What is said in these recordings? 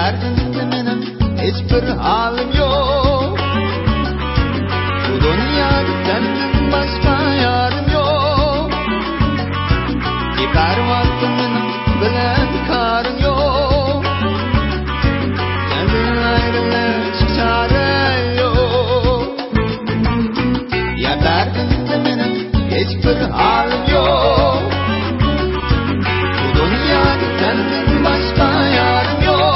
derdimde mening hech bir halim yo'q. Bu dunyoda senden boshqa yorim yo'q. Yetar vaqti mening bilan koring yo'q. Senden ayrilish chora yo'q. Ya derdimde mening hech bir halim yo'q. Bu dunyoda senden boshqa yorim yo'q.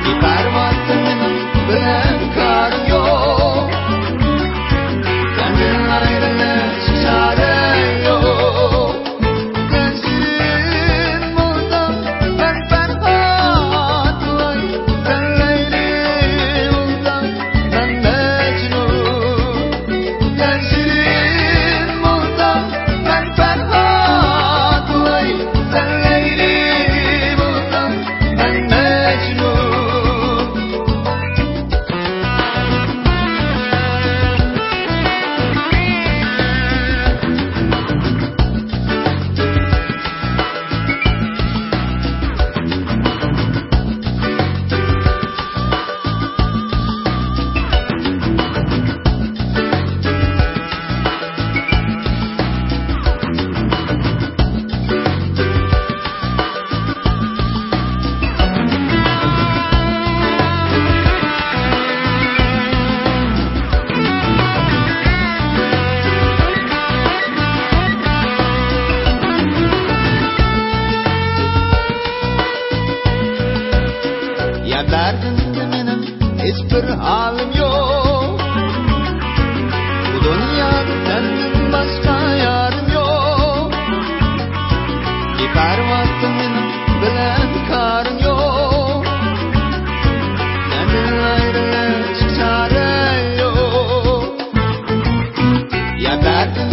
Yetar vaqti mening bilan koring yo'q. Senden ayrilish chora yo'q. Sensiz bo'lsam men farhod voy, sen Layli bo'lsam men Majnun. Sensiz bo'lsam men farhod voy, sen Layli bo'lsam men Majnun. Ya derdimde mening hech bir halim yo'q. Bu dunyoda senden boshqa yorim yo'q. Yetar vaqti mening bilan koring yo'q. Senden ayrilish chora yo'q. Ya derdim